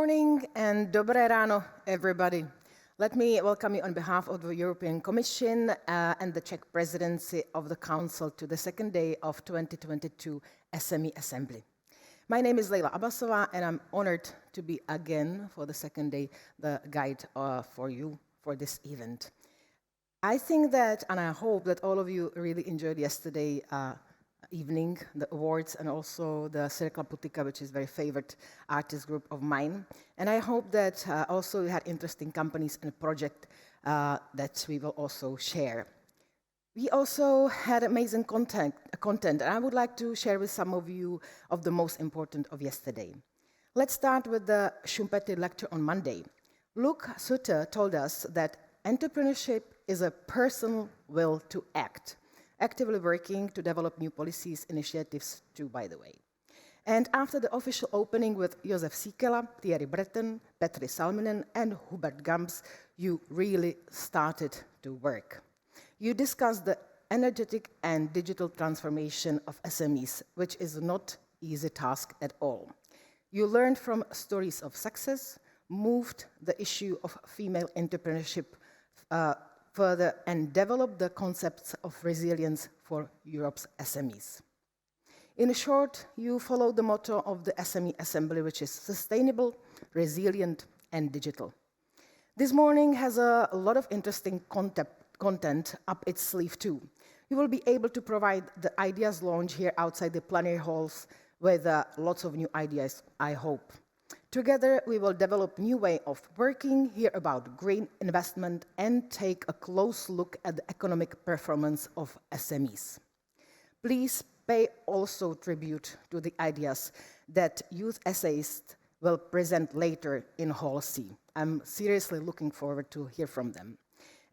morning and dobré ráno, everybody. Let me welcome you on behalf of the European Commission and the Czech Presidency of the Council to the second day of 2022 SME Assembly. My name is Leila Abbasova, and I'm honored to be again for the second day the guide for you for this event. I think that, and I hope that all of you really enjoyed yesterday evening, the awards, and also the Cirkla Putika, which is a very favorite artist group of mine. And I hope that also you had interesting companies and projects that we will also share. We also had amazing content, and I would like to share with some of you of the most important of yesterday. Let's start with the Schumpeter lecture on Monday. Luc Sutter told us that entrepreneurship is a personal will to act, actively working to develop new policies, initiatives too, by the way. And after the official opening with Josef Sikela, Thierry Breton, Petri Salminen, and Hubert Gams, you really started to work. You discussed the energetic and digital transformation of SMEs, which is not an easy task at all. You learned from stories of success, moved the issue of female entrepreneurship further, and developed the concepts of resilience for Europe's SMEs. In short, you followed the motto of the SME Assembly, which is sustainable, resilient, and digital. This morning has a lot of interesting content up its sleeve too. You will be able to provide the ideas launch here outside the plenary halls with lots of new ideas, I hope. Together, we will develop a new way of working, hear about green investment, and take a close look at the economic performance of SMEs. Please pay also tribute to the ideas that youth essayists will present later in Hall C. I'm seriously looking forward to hear from them.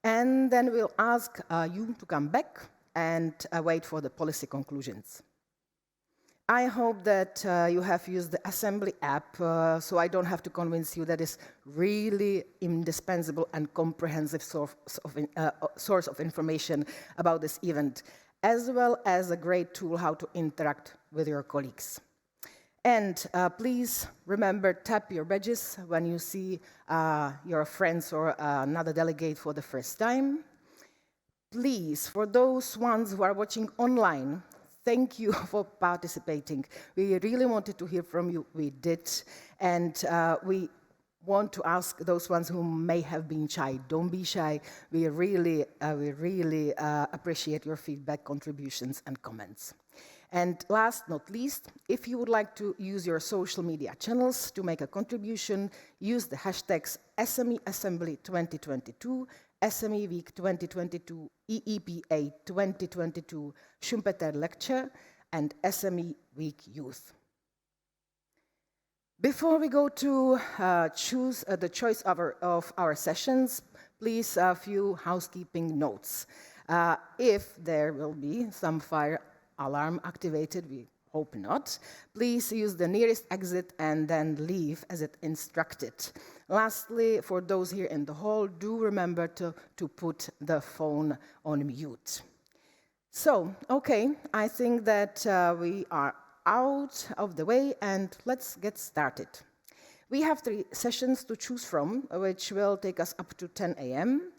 And then we'll ask you to come back and wait for the policy conclusions. I hope that you have used the Assembly app, so I don't have to convince you that it's really indispensable and comprehensive source of information about this event, as well as a great tool how to interact with your colleagues. And please remember, tap your badges when you see your friends or another delegate for the first time. Please, for those ones who are watching online, thank you for participating. We really wanted to hear from you. We did. And we want to ask those ones who may have been shy, don't be shy. We really appreciate your feedback, contributions, and comments. And last not least, if you would like to use your social media channels to make a contribution, use the hashtags SME Assembly 2022, SME Week 2022, EEPA 2022, Schumpeter Lecture, and SME Week Youth. Before we go to choose the choice of our sessions, please a few housekeeping notes. If there will be some fire alarm activated, we hope not, please use the nearest exit and then leave as it instructed. Lastly, for those here in the hall, do remember to put the phone on mute. So, okay, I think that we are out of the way, and let's get started. We have 3 sessions to choose from, which will take us up to 10 a.m.,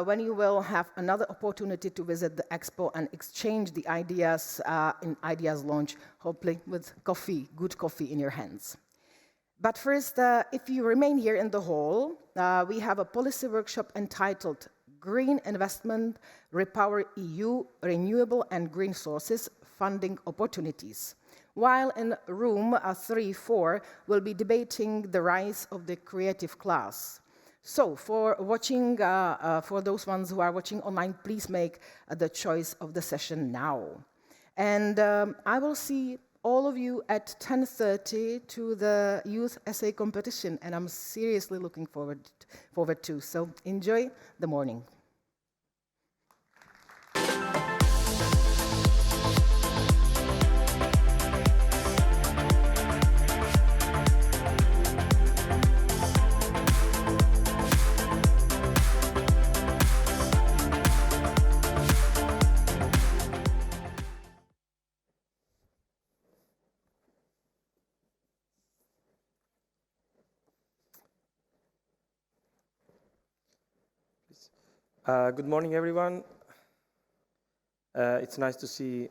when you will have another opportunity to visit the expo and exchange the ideas in Ideas Launch, hopefully with coffee, good coffee in your hands. But first, if you remain here in the hall, we have a policy workshop entitled Green Investment, RePowerEU, Renewable and Green Sources, Funding Opportunities. While in room 3-4, we'll be debating the rise of the creative class. So for those ones who are watching online, please make the choice of the session now. And I will see all of you at 10:30 to the youth essay competition, and I'm seriously looking forward to. So enjoy the morning. Good morning, everyone. It's nice to see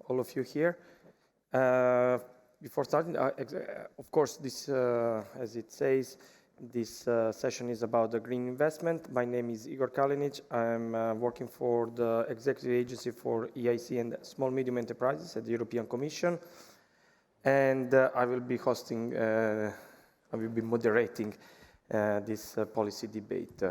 all of you here. Before starting, of course, this, as it says, this session is about the green investment. My name is Igor Kalinic. I'm working for the Executive Agency for EIC and Small Medium Enterprises at the European Commission. And I will be hosting, I will be moderating this policy debate.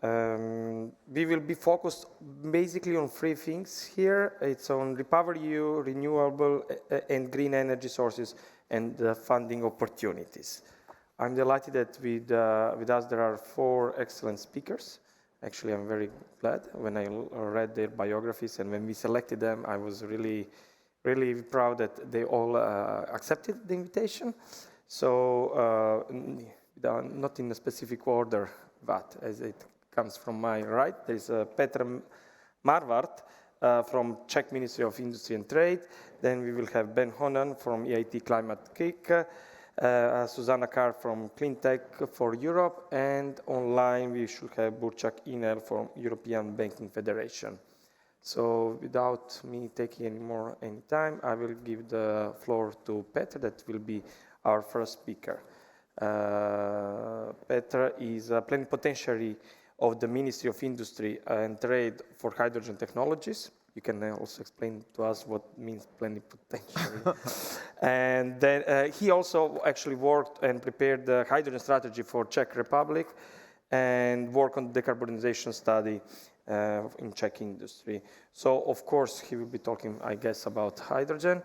We will be focused basically on three things here. It's on RePowerEU, renewable and green energy sources, and funding opportunities. I'm delighted that with us there are four excellent speakers. Actually, I'm very glad when I read their biographies, and when we selected them, I was really proud that they all accepted the invitation. So, not in a specific order, but as it comes from my right, there's Petr Marvart from Czech Ministry of Industry and Trade. Then we will have Ben Honan from EIT Climate Kick, Susanna Carr from Cleantech for Europe, and online we should have Burçak Inel from European Banking Federation. So without me taking any time, I will give the floor to Petr, that will be our first speaker. Petr is a plenipotentiary of the Ministry of Industry and Trade for Hydrogen Technologies. You can also explain to us what means plenipotentiary. And then he also actually worked and prepared the hydrogen strategy for Czech Republic and worked on decarbonization study in Czech industry. So of course he will be talking, I guess, about hydrogen.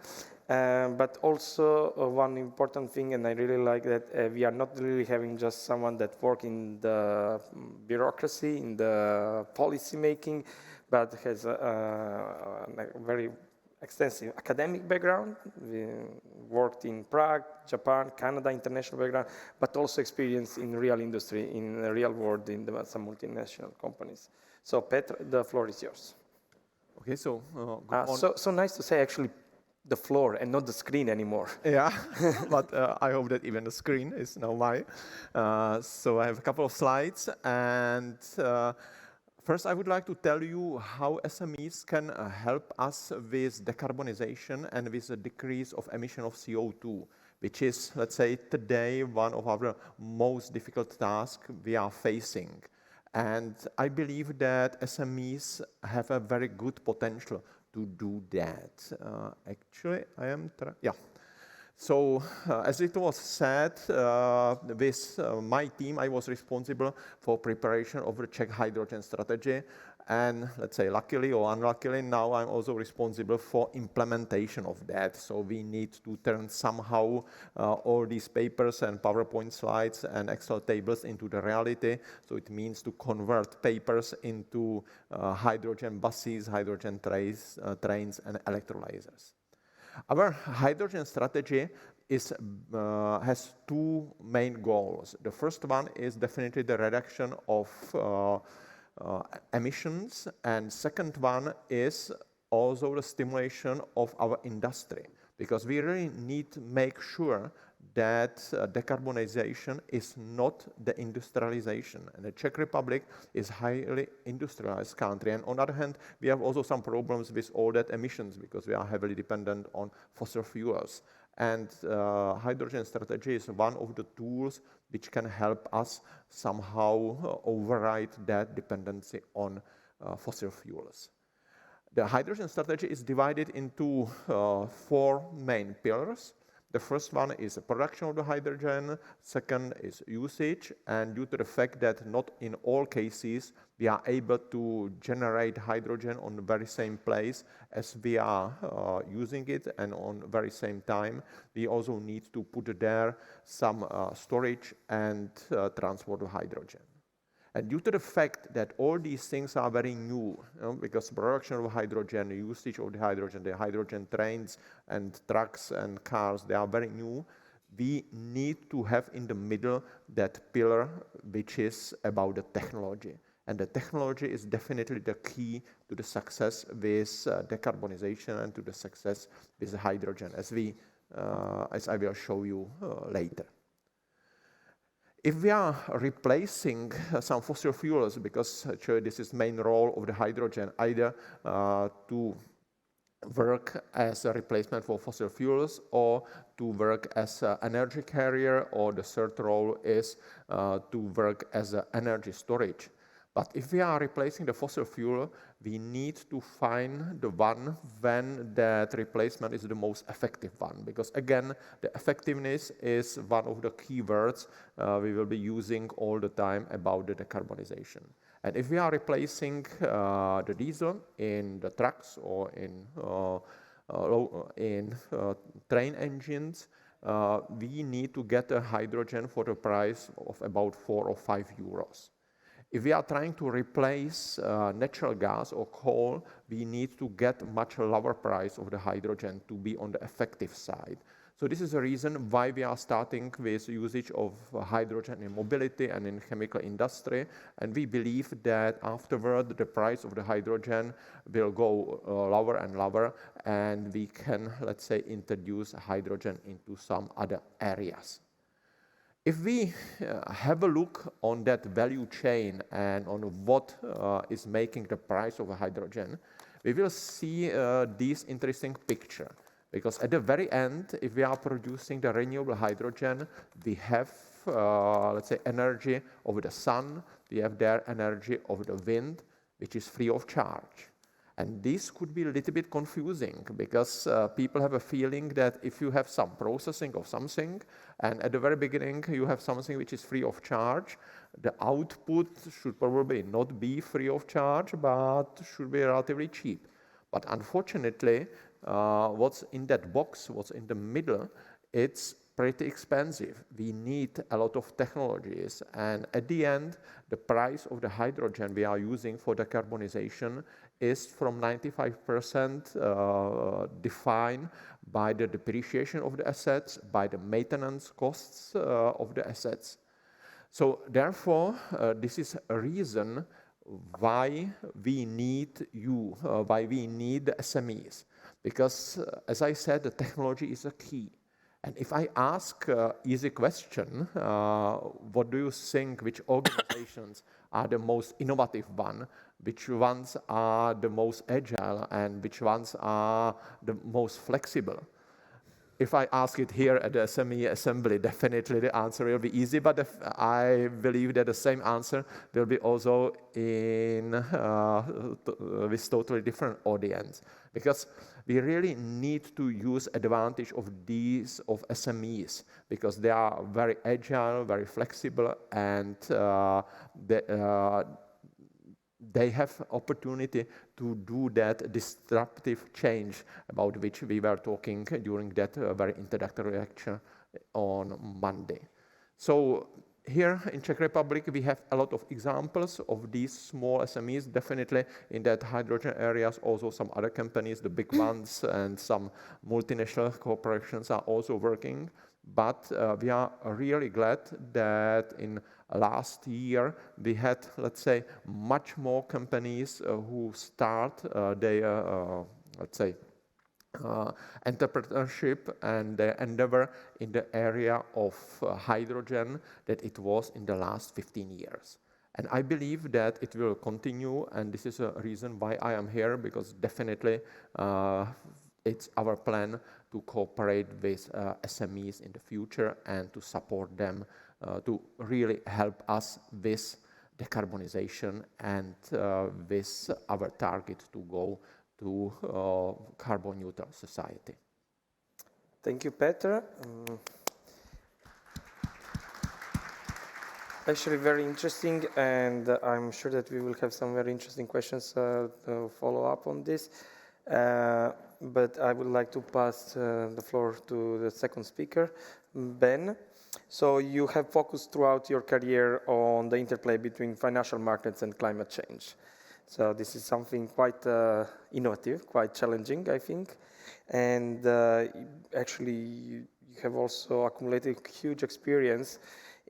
But also one important thing, and I really like that we are not really having just someone that works in the bureaucracy, in the policy making, but has a very extensive academic background. We worked in Prague, Japan, Canada, international background, but also experience in real industry, in the real world, in some multinational companies. So Petr, the floor is yours. Okay, so so nice to say actually the floor and not the screen anymore. Yeah, but I hope that even the screen is now mine. So I have a couple of slides, and first I would like to tell you how SMEs can help us with decarbonization and with the decrease of emission of CO2, which is, let's say, today one of our most difficult tasks we are facing. And I believe that SMEs have a very good potential to do that. Actually, I am, yeah. So, as it was said, with my team, I was responsible for preparation of the Czech hydrogen strategy. And let's say, luckily or unluckily, now I'm also responsible for implementation of that. So we need to turn somehow all these papers and PowerPoint slides and Excel tables into the reality. So it means to convert papers into hydrogen buses, hydrogen trains, and electrolyzers. Our hydrogen strategy has two main goals. The first one is definitely the reduction of emissions, and second one is also the stimulation of our industry, because we really need to make sure that decarbonization is not the industrialization. And the Czech Republic is a highly industrialized country. And on the other hand, we have also some problems with all that emissions because we are heavily dependent on fossil fuels. And hydrogen strategy is one of the tools which can help us somehow override that dependency on fossil fuels. The hydrogen strategy is divided into four main pillars. The first one is the production of the hydrogen, second is usage, and due to the fact that not in all cases we are able to generate hydrogen on the very same place as we are using it and on the very same time, we also need to put there some storage and transport of hydrogen. And due to the fact that all these things are very new, because production of hydrogen, usage of the hydrogen trains and trucks and cars, they are very new, we need to have in the middle that pillar which is about the technology. And the technology is definitely the key to the success with decarbonization and to the success with hydrogen, as I will show you later. If we are replacing some fossil fuels, because actually this is the main role of the hydrogen, either to work as a replacement for fossil fuels or to work as an energy carrier, or the third role is to work as an energy storage. But if we are replacing the fossil fuel, we need to find the one when that replacement is the most effective one. Because again, the effectiveness is one of the key words we will be using all the time about the decarbonization. And if we are replacing the diesel in the trucks or in train engines, we need to get a hydrogen for the price of about 4 or 5 euros. If we are trying to replace natural gas or coal, we need to get much lower price of the hydrogen to be on the effective side. So this is the reason why we are starting with usage of hydrogen in mobility and in chemical industry. And we believe that afterward, the price of the hydrogen will go lower and lower, and we can, let's say, introduce hydrogen into some other areas. If we have a look on that value chain and on what is making the price of hydrogen, we will see this interesting picture. Because at the very end, if we are producing the renewable hydrogen, we have, let's say, energy of the sun, we have their energy of the wind, which is free of charge. And this could be a little bit confusing, because people have a feeling that if you have some processing of something, and at the very beginning you have something which is free of charge, the output should probably not be free of charge, but should be relatively cheap. But unfortunately, what's in that box, what's in the middle, it's pretty expensive. We need a lot of technologies, and at the end, the price of the hydrogen we are using for decarbonization is from 95% defined by the depreciation of the assets, by the maintenance costs of the assets. So therefore, this is a reason why we need why we need SMEs. Because, as I said, the technology is a key. And if I ask an easy question, what do you think, which organizations are the most innovative one, which ones are the most agile, and which ones are the most flexible? If I ask it here at the SME assembly, definitely the answer will be easy, but I believe that the same answer will be also with totally different audience. Because we really need to use advantage of these, of SMEs, because they are very agile, very flexible, and they have opportunity to do that disruptive change about which we were talking during that very introductory lecture on Monday. So here in Czech Republic, we have a lot of examples of these small SMEs, definitely in that hydrogen areas, also some other companies, the big ones, and some multinational corporations are also working. But we are really glad that in last year we had, let's say, much more companies who start their, let's say, entrepreneurship and their endeavor in the area of hydrogen that it was in the last 15 years. And I believe that it will continue, and this is a reason why I am here, because definitely it's our plan to cooperate with SMEs in the future and to support them to really help us with decarbonization and with our target to go to carbon neutral society. Thank you, Peter. Actually very interesting, and I'm sure that we will have some very interesting questions to follow up on this. But I would like to pass the floor to the second speaker, Ben. So you have focused throughout your career on the interplay between financial markets and climate change. So this is something quite innovative, quite challenging, I think. And actually, you have also accumulated huge experience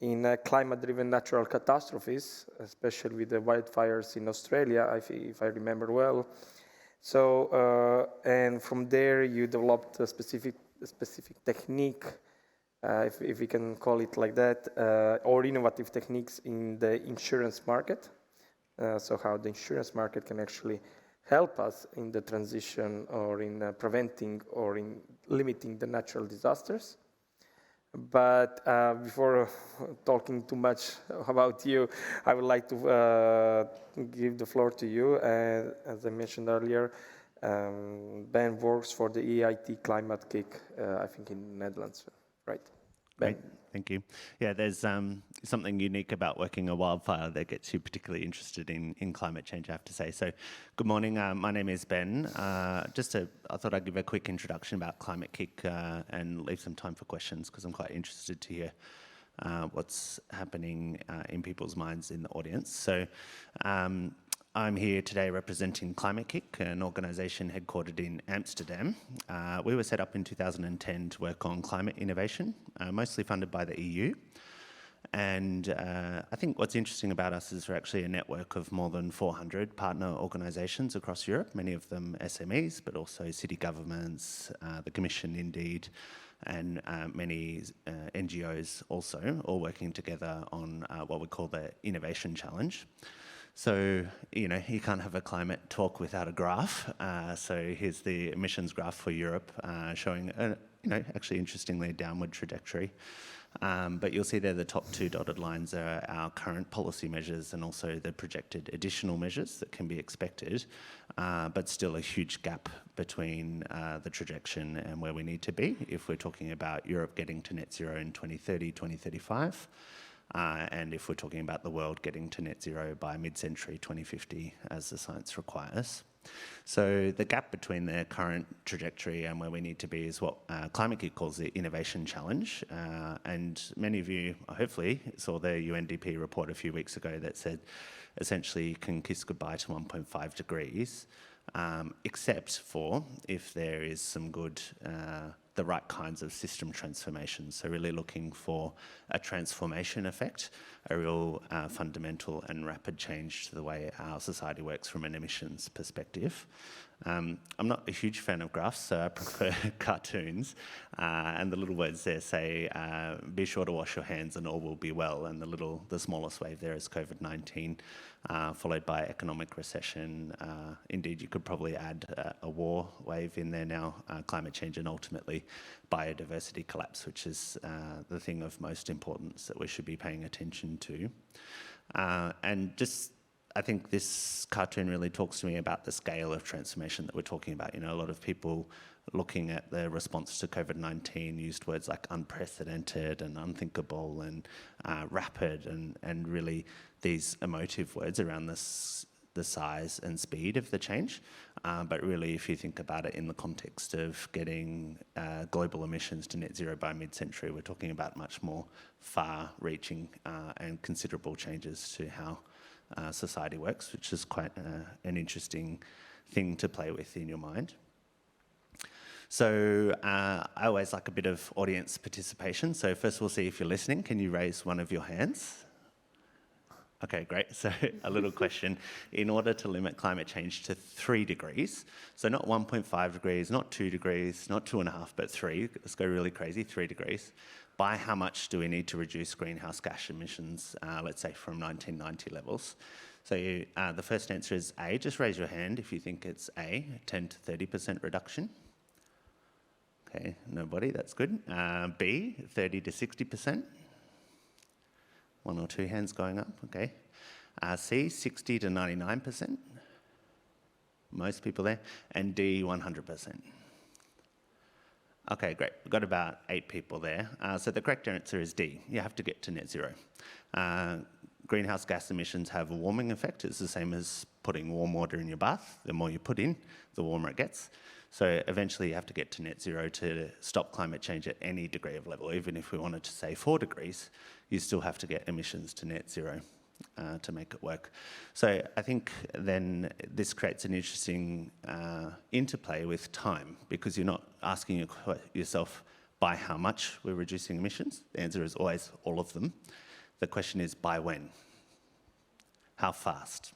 in climate-driven natural catastrophes, especially with the wildfires in Australia, if I remember well. So, and from there, you developed a specific technique if we can call it like that, or innovative techniques in the insurance market. So how the insurance market can actually help us in the transition or in preventing or in limiting the natural disasters. But before talking too much about you, I would like to give the floor to you. As I mentioned earlier, Ben works for the EIT Climate Kick, I think in the Netherlands, right? Ben. Great, thank you. Yeah, there's something unique about working a wildfire that gets you particularly interested in climate change, I have to say. So, good morning, my name is Ben. I thought I'd give a quick introduction about Climate Kick and leave some time for questions, because I'm quite interested to hear what's happening in people's minds in the audience. So, I'm here today representing Climate Kick, an organisation headquartered in Amsterdam. We were set up in 2010 to work on climate innovation, mostly funded by the EU. And I think what's interesting about us is we're actually a network of more than 400 partner organisations across Europe, many of them SMEs, but also city governments, the Commission indeed, and many NGOs also, all working together on what we call the Innovation Challenge. So, you can't have a climate talk without a graph. So here's the emissions graph for Europe, showing, actually interestingly, a downward trajectory. But you'll see there the top two dotted lines are our current policy measures and also the projected additional measures that can be expected, but still a huge gap between the trajectory and where we need to be if we're talking about Europe getting to net zero in 2030, 2035. And if we're talking about the world getting to net zero by mid-century 2050, as the science requires. So the gap between the current trajectory and where we need to be is what Climate Kick calls the Innovation Challenge. And many of you, hopefully, saw the UNDP report a few weeks ago that said, essentially, you can kiss goodbye to 1.5 degrees, except for if there is some good the right kinds of system transformations. So really looking for a transformation effect, a real fundamental and rapid change to the way our society works from an emissions perspective. I'm not a huge fan of graphs, so I prefer cartoons. And the little words there say, be sure to wash your hands and all will be well. And the smallest wave there is COVID-19, followed by economic recession. Indeed, you could probably add a war wave in there now, climate change, and ultimately biodiversity collapse, which is the thing of most importance that we should be paying attention to. I think this cartoon really talks to me about the scale of transformation that we're talking about. A lot of people looking at the response to COVID-19 used words like unprecedented and unthinkable and rapid and really these emotive words around the size and speed of the change. But really, if you think about it in the context of getting global emissions to net zero by mid-century, we're talking about much more far-reaching and considerable changes to how society works, which is quite an interesting thing to play with in your mind. So I always like a bit of audience participation. So first we'll see if you're listening. Can you raise one of your hands? Okay, great. So a little question. In order to limit climate change to 3 degrees, so not 1.5 degrees, not 2 degrees, not 2.5, but 3, let's go really crazy, 3 degrees, by how much do we need to reduce greenhouse gas emissions, let's say from 1990 levels? So the first answer is A. Just raise your hand if you think it's A, 10 to 30% reduction. Okay, nobody, that's good. B, 30 to 60%. 1 or 2 hands going up, okay. C, 60 to 99%. Most people there. And D, 100%. Okay, great. We've got about 8 people there. So the correct answer is D. You have to get to net zero. Greenhouse gas emissions have a warming effect. It's the same as putting warm water in your bath. The more you put in, the warmer it gets. So eventually you have to get to net zero to stop climate change at any degree of level. Even if we wanted to say 4 degrees, you still have to get emissions to net zero to make it work. So I think then this creates an interesting interplay with time, because you're not asking yourself by how much we're reducing emissions. The answer is always all of them. The question is by when? How fast?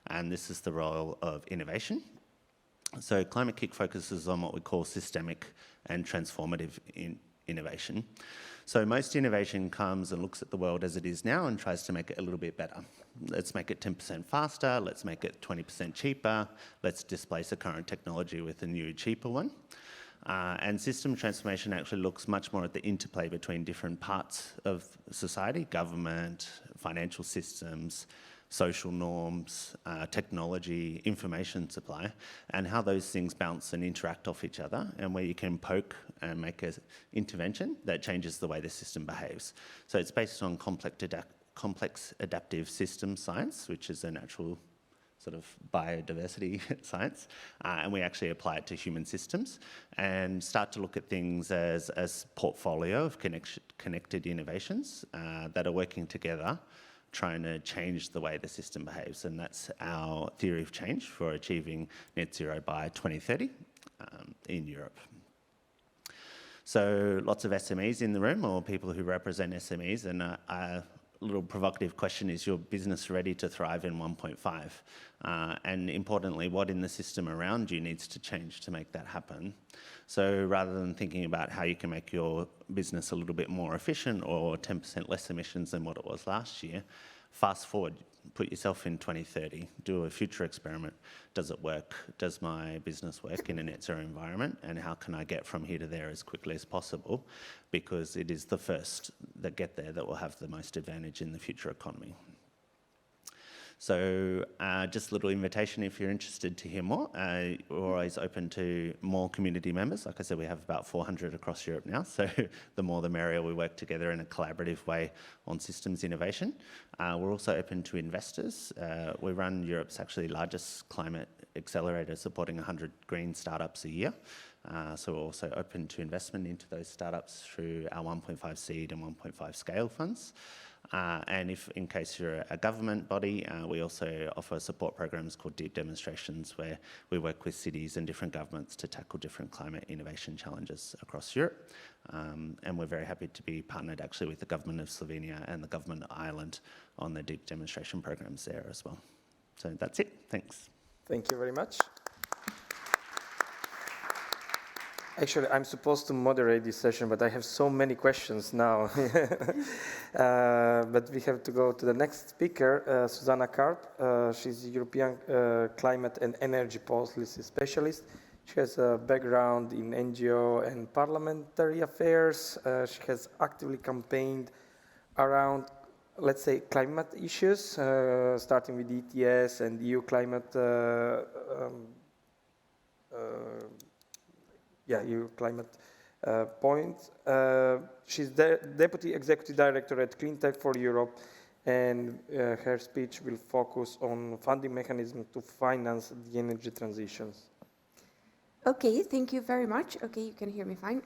And this is the role of innovation. So Climate Kick focuses on what we call systemic and transformative innovation. So most innovation comes and looks at the world as it is now and tries to make it a little bit better. Let's make it 10% faster, let's make it 20% cheaper, let's displace a current technology with a new, cheaper one. And system transformation actually looks much more at the interplay between different parts of society, government, financial systems, social norms, technology, information supply, and how those things bounce and interact off each other, and where you can poke and make an intervention that changes the way the system behaves. So it's based on complex adaptive system science, which is a natural sort of biodiversity science, and we actually apply it to human systems and start to look at things as portfolio of connected innovations that are working together, trying to change the way the system behaves. And that's our theory of change for achieving net zero by 2030 in Europe. So lots of SMEs in the room, or people who represent SMEs, and a little provocative question: is your business ready to thrive in 1.5? And importantly, what in the system around you needs to change to make that happen? So rather than thinking about how you can make your business a little bit more efficient or 10% less emissions than what it was last year, fast forward, put yourself in 2030, do a future experiment. Does it work? Does my business work in a net zero environment? And how can I get from here to there as quickly as possible? Because it is the first that get there that will have the most advantage in the future economy. So just a little invitation if you're interested to hear more. We're always open to more community members. Like I said, we have about 400 across Europe now, so the more the merrier. We work together in a collaborative way on systems innovation. We're also open to investors. We run Europe's actually largest climate accelerator, supporting 100 green startups a year. So we're also open to investment into those startups through our 1.5 seed and 1.5 scale funds. And if, in case you're a government body, we also offer support programs called deep demonstrations, where we work with cities and different governments to tackle different climate innovation challenges across Europe. And we're very happy to be partnered actually with the government of Slovenia and the government of Ireland on the deep demonstration programs there as well. So that's it. Thanks. Thank you very much. Actually, I'm supposed to moderate this session, but I have so many questions now. But we have to go to the next speaker, Susanna Karp. She's a European climate and energy policy specialist. She has a background in NGO and parliamentary affairs. She has actively campaigned around, let's say, climate issues, starting with ETS and EU climate EU climate point. She's the Deputy Executive Director at Cleantech for Europe, and her speech will focus on funding mechanisms to finance the energy transitions. Okay, thank you very much. Okay, you can hear me fine.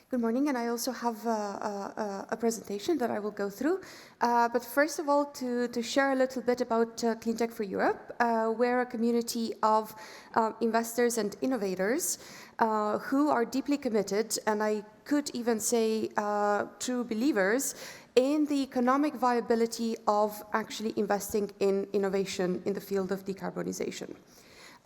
Good morning, and I also have a presentation that I will go through. But first of all, to share a little bit about Cleantech for Europe, we're a community of investors and innovators who are deeply committed, and I could even say true believers, in the economic viability of actually investing in innovation in the field of decarbonization.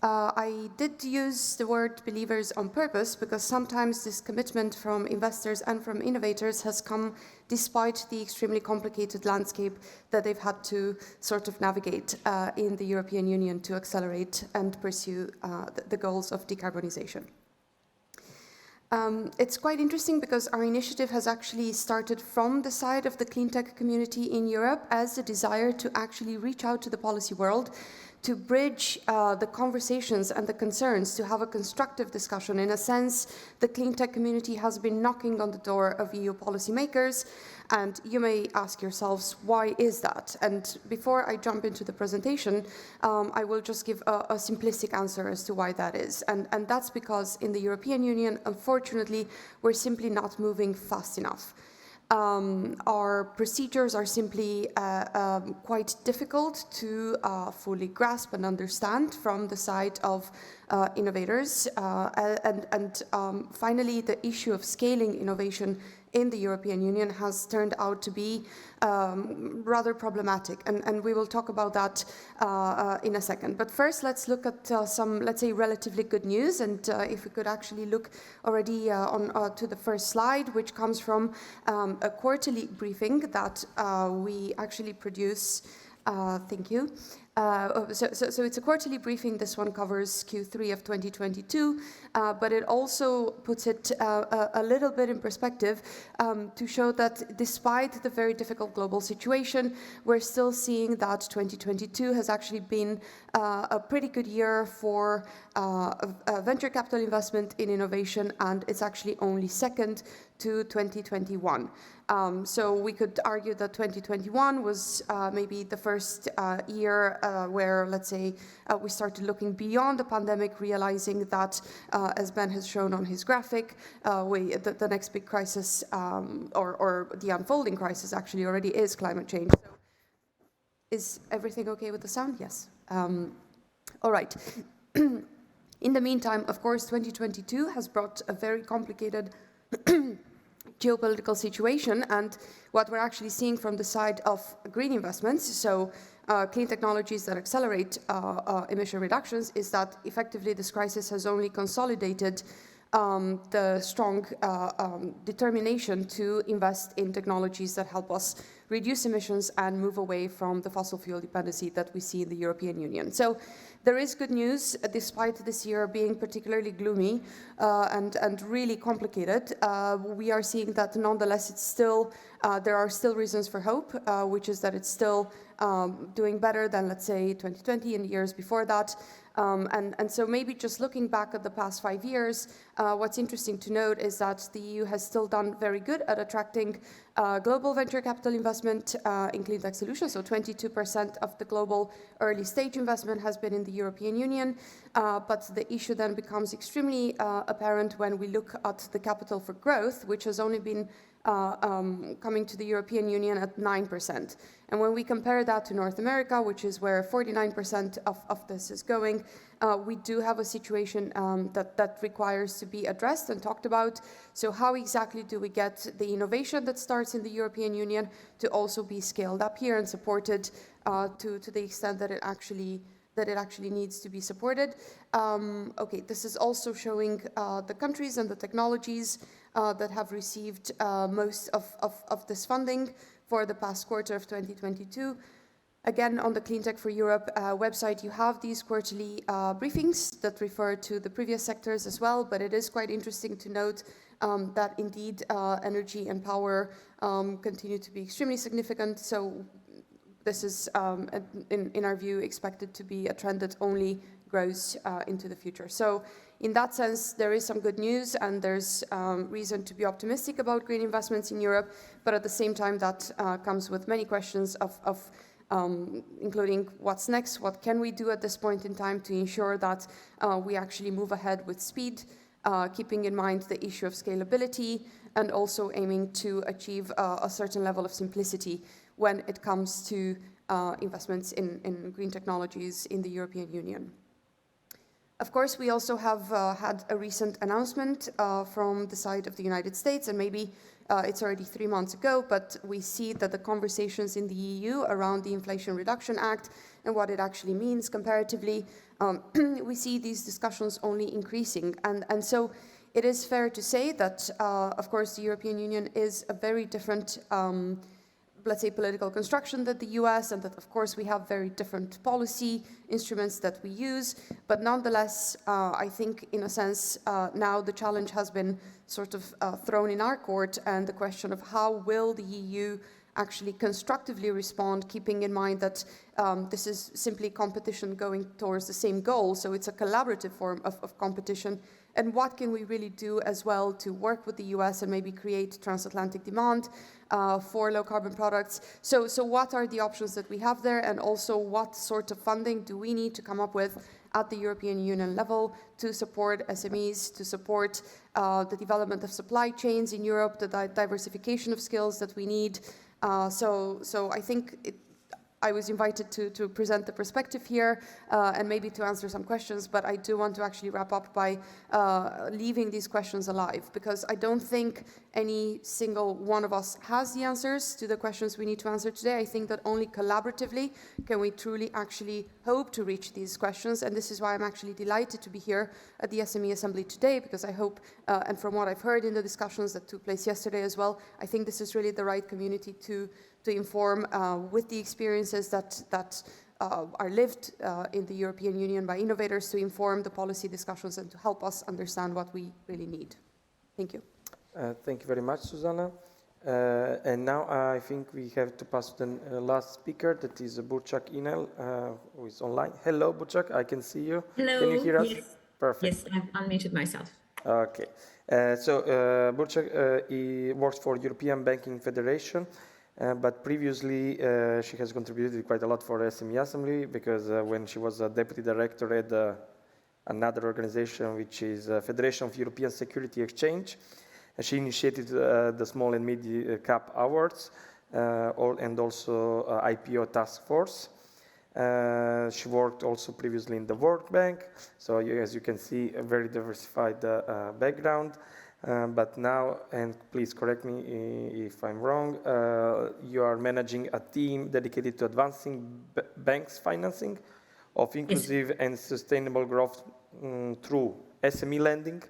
I did use the word believers on purpose because sometimes this commitment from investors and from innovators has come despite the extremely complicated landscape that they've had to sort of navigate in the European Union to accelerate and pursue the goals of decarbonization. It's quite interesting because our initiative has actually started from the side of the cleantech community in Europe as a desire to actually reach out to the policy world, to bridge the conversations and the concerns, to have a constructive discussion. In a sense, the cleantech community has been knocking on the door of EU policymakers, and you may ask yourselves, why is that? And before I jump into the presentation, I will just give a simplistic answer as to why that is. And that's because in the European Union, unfortunately, we're simply not moving fast enough. Our procedures are simply quite difficult to fully grasp and understand from the side of innovators. And finally, the issue of scaling innovation in the European Union has turned out to be rather problematic, and we will talk about that in a second. But first, let's look at some, let's say, relatively good news, and if we could actually look already to the first slide, which comes from a quarterly briefing that we actually produce. Thank you. So it's a quarterly briefing. This one covers Q3 of 2022, but it also puts it a little bit in perspective to show that despite the very difficult global situation, we're still seeing that 2022 has actually been a pretty good year for venture capital investment in innovation, and it's actually only second to 2021. So we could argue that 2021 was maybe the first year where, let's say, we started looking beyond the pandemic, realizing that, as Ben has shown on his graphic, the next big crisis, or the unfolding crisis actually already is climate change. So is everything okay with the sound? Yes. All right. In the meantime, of course, 2022 has brought a very complicated geopolitical situation, and what we're actually seeing from the side of green investments, so clean technologies that accelerate emission reductions, is that effectively this crisis has only consolidated the strong determination to invest in technologies that help us reduce emissions and move away from the fossil fuel dependency that we see in the European Union. So there is good news, despite this year being particularly gloomy and really complicated. We are seeing that nonetheless it's still, there are still reasons for hope, which is that it's still doing better than, let's say, 2020 and years before that. And so maybe just looking back at the past 5 years, what's interesting to note is that the EU has still done very good at attracting global venture capital investment in clean tech solutions. So 22% of the global early stage investment has been in the European Union. But the issue then becomes extremely apparent when we look at the capital for growth, which has only been coming to the European Union at 9%. And when we compare that to North America, which is where 49% of this is going, we do have a situation that requires to be addressed and talked about. So how exactly do we get the innovation that starts in the European Union to also be scaled up here and supported to the extent that it actually needs to be supported? Okay, this is also showing the countries and the technologies that have received most of this funding for the past quarter of 2022. Again, on the Clean Tech for Europe website, you have these quarterly briefings that refer to the previous sectors as well, but it is quite interesting to note that indeed energy and power continue to be extremely significant. So this is, in our view, expected to be a trend that only grows into the future. So in that sense, there is some good news, and there's reason to be optimistic about green investments in Europe, but at the same time that comes with many questions of including what's next, what can we do at this point in time to ensure that we actually move ahead with speed, keeping in mind the issue of scalability, and also aiming to achieve a certain level of simplicity when it comes to investments in green technologies in the European Union. Of course, we also have had a recent announcement from the side of the United States, and maybe it's already 3 months ago, but we see that the conversations in the EU around the Inflation Reduction Act and what it actually means comparatively, we see these discussions only increasing. And so it is fair to say that, of course, the European Union is a very different let's say, political construction than the US, and that, of course, we have very different policy instruments that we use. But nonetheless, I think, in a sense, now the challenge has been sort of thrown in our court, and the question of how will the EU actually constructively respond, keeping in mind that this is simply competition going towards the same goal, so it's a collaborative form of competition. And what can we really do as well to work with the US and maybe create transatlantic demand for low carbon products? So what are the options that we have there, and also what sort of funding do we need to come up with at the European Union level to support SMEs, to support the development of supply chains in Europe, the diversification of skills that we need? So I think I was invited to present the perspective here and maybe to answer some questions, but I do want to actually wrap up by leaving these questions alive, because I don't think any single one of us has the answers to the questions we need to answer today. I think that only collaboratively can we truly actually hope to reach these questions, and this is why I'm actually delighted to be here at the SME Assembly today, because I hope, and from what I've heard in the discussions that took place yesterday as well, I think this is really the right community to inform with the experiences that are lived in the European Union by innovators, to inform the policy discussions and to help us understand what we really need. Thank you. Thank you very much, Susanna. And now I think we have to pass to the last speaker, that is Burçak İnel, who is online. Hello, Burçak, I can see you. Hello. Can you hear us? Yes. Perfect. Yes, I've unmuted myself. Okay. So Burçak he works for European Banking Federation. But previously, she has contributed quite a lot for SME Assembly, because when she was a deputy director at another organization, which is Federation of European Security Exchange, she initiated the Small and Mid Cap Awards and also IPO Task Force. She worked also previously in the World Bank, so as you can see, a very diversified background. But now, and please correct me if I'm wrong, you are managing a team dedicated to advancing banks' financing of inclusive and sustainable growth through SME lending,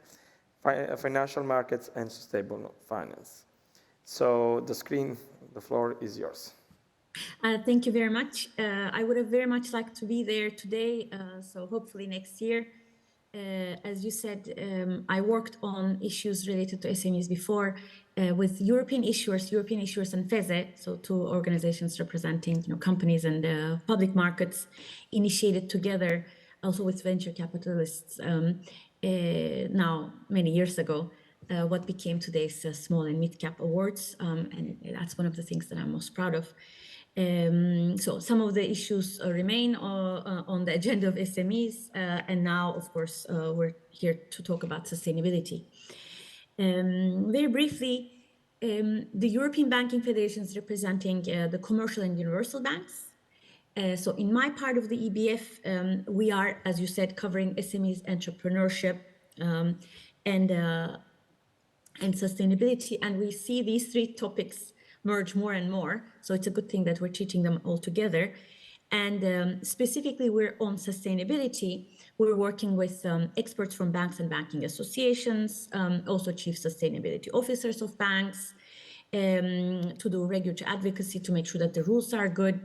financial markets, and sustainable finance. So the floor is yours. Thank you very much. I would have very much liked to be there today, so hopefully next year. As you said, I worked on issues related to SMEs before with European issuers and FESE, so two organizations representing companies and public markets, initiated together, also with venture capitalists, now many years ago, what became today's Small and Mid Cap Awards, and that's one of the things that I'm most proud of. So some of the issues remain on the agenda of SMEs, and now, of course, we're here to talk about sustainability. Very briefly, the European Banking Federation is representing the commercial and universal banks. So in my part of the EBF, we are, as you said, covering SMEs, entrepreneurship, and sustainability, and we see these three topics merge more and more. So it's a good thing that we're teaching them all together. And specifically, we're on sustainability. We're working with experts from banks and banking associations, also chief sustainability officers of banks, to do regulatory advocacy to make sure that the rules are good,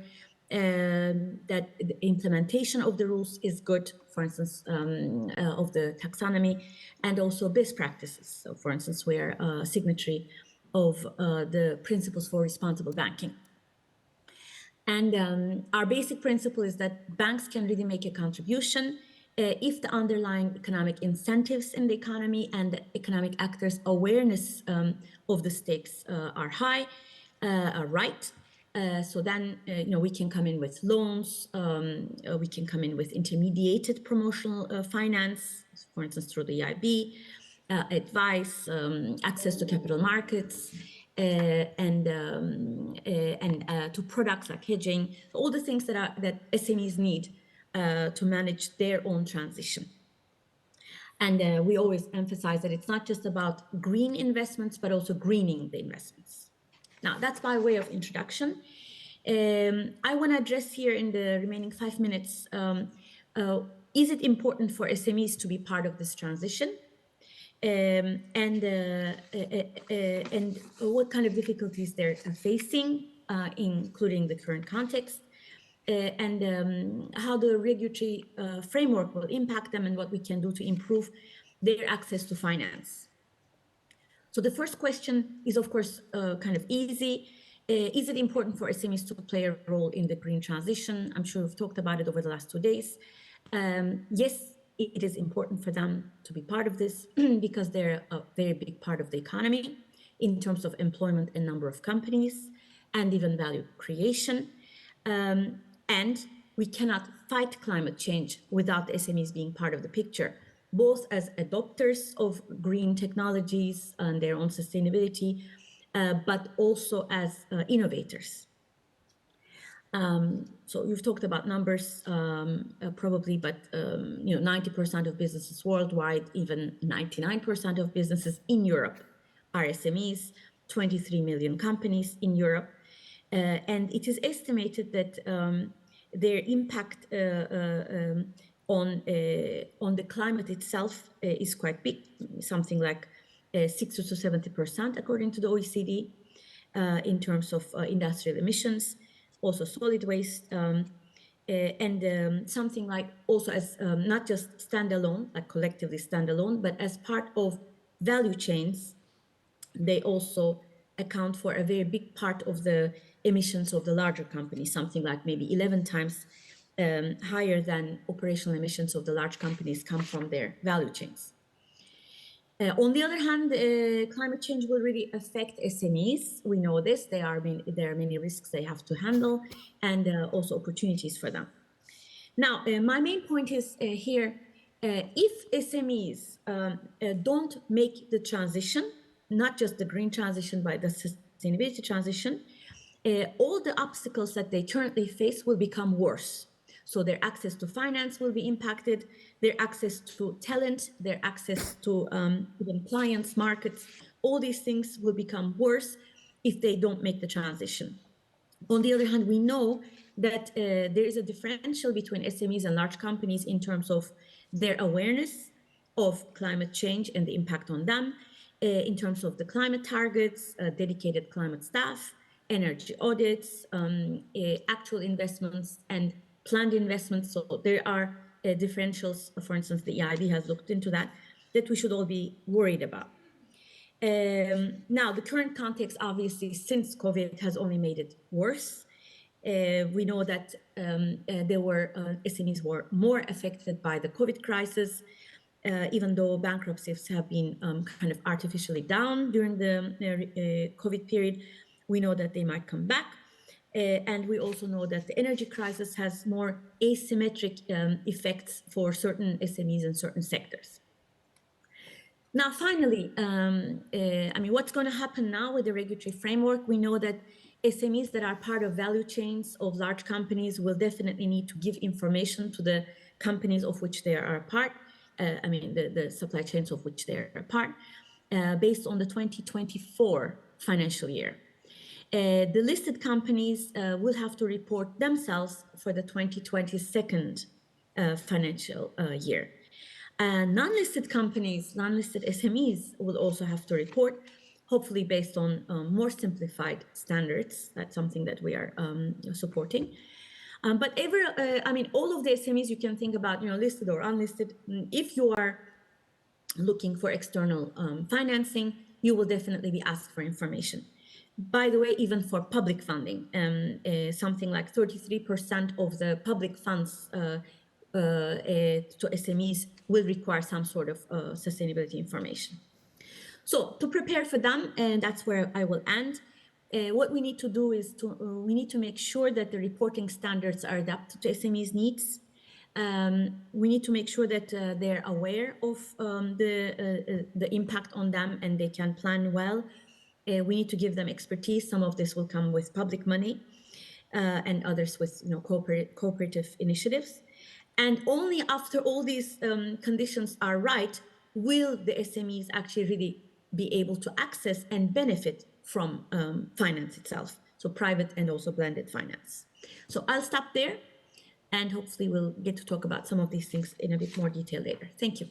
that the implementation of the rules is good, for instance, of the taxonomy, and also best practices. So, for instance, we're a signatory of the principles for responsible banking. And our basic principle is that banks can really make a contribution if the underlying economic incentives in the economy and the economic actors' awareness of the stakes are high, are right. So then, we can come in with loans, we can come in with intermediated promotional finance, for instance, through the EIB, advice, access to capital markets, and to products like hedging, all the things that SMEs need to manage their own transition. And we always emphasize that it's not just about green investments, but also greening the investments. Now, that's by way of introduction. I want to address here in the remaining 5 minutes, is it important for SMEs to be part of this transition? And what kind of difficulties they're facing, including the current context, and how the regulatory framework will impact them and what we can do to improve their access to finance. So the first question is, of course, kind of easy. Is it important for SMEs to play a role in the green transition? I'm sure we've talked about it over the last 2 days. Yes, it is important for them to be part of this because they're a very big part of the economy in terms of employment and number of companies and even value creation. And we cannot fight climate change without the SMEs being part of the picture, both as adopters of green technologies and their own sustainability, but also as innovators. So you've talked about numbers probably, but 90% of businesses worldwide, even 99% of businesses in Europe are SMEs, 23 million companies in Europe. And it is estimated that their impact on the climate itself is quite big, something like 60 to 70% according to the OECD in terms of industrial emissions, also solid waste, and something like also as not just standalone, like collectively standalone, but as part of value chains, they also account for a very big part of the emissions of the larger companies, something like maybe 11 times higher than operational emissions of the large companies come from their value chains. On the other hand, climate change will really affect SMEs. We know this. There are many risks they have to handle and also opportunities for them. Now, my main point is here, if SMEs don't make the transition, not just the green transition, but the sustainability transition, all the obstacles that they currently face will become worse. So their access to finance will be impacted, their access to talent, their access to even clients, markets, all these things will become worse if they don't make the transition. On the other hand, we know that there is a differential between SMEs and large companies in terms of their awareness of climate change and the impact on them, in terms of the climate targets, dedicated climate staff, energy audits, actual investments, and planned investments. So there are differentials, for instance, the EIB has looked into that we should all be worried about. Now, the current context, obviously, since COVID has only made it worse. We know that SMEs were more affected by the COVID crisis, even though bankruptcies have been kind of artificially down during the COVID period. We know that they might come back. And we also know that the energy crisis has more asymmetric effects for certain SMEs in certain sectors. Now, finally, what's going to happen now with the regulatory framework? We know that SMEs that are part of value chains of large companies will definitely need to give information to the companies of which they are a part, the supply chains of which they're a part, based on the 2024 financial year. The listed companies will have to report themselves for the 2022 financial year. Non-listed companies, non-listed SMEs will also have to report, hopefully based on more simplified standards. That's something that we are supporting. But all of the SMEs you can think about, listed or unlisted, if you are looking for external financing, you will definitely be asked for information. By the way, even for public funding, something like 33% of the public funds to SMEs will require some sort of sustainability information. So to prepare for them, and that's where I will end, what we need to do is we need to make sure that the reporting standards are adapted to SMEs' needs. We need to make sure that they're aware of the impact on them and they can plan well. We need to give them expertise. Some of this will come with public money and others with cooperative initiatives. And only after all these conditions are right will the SMEs actually really be able to access and benefit from finance itself. So private and also blended finance. So I'll stop there and hopefully we'll get to talk about some of these things in a bit more detail later. Thank you.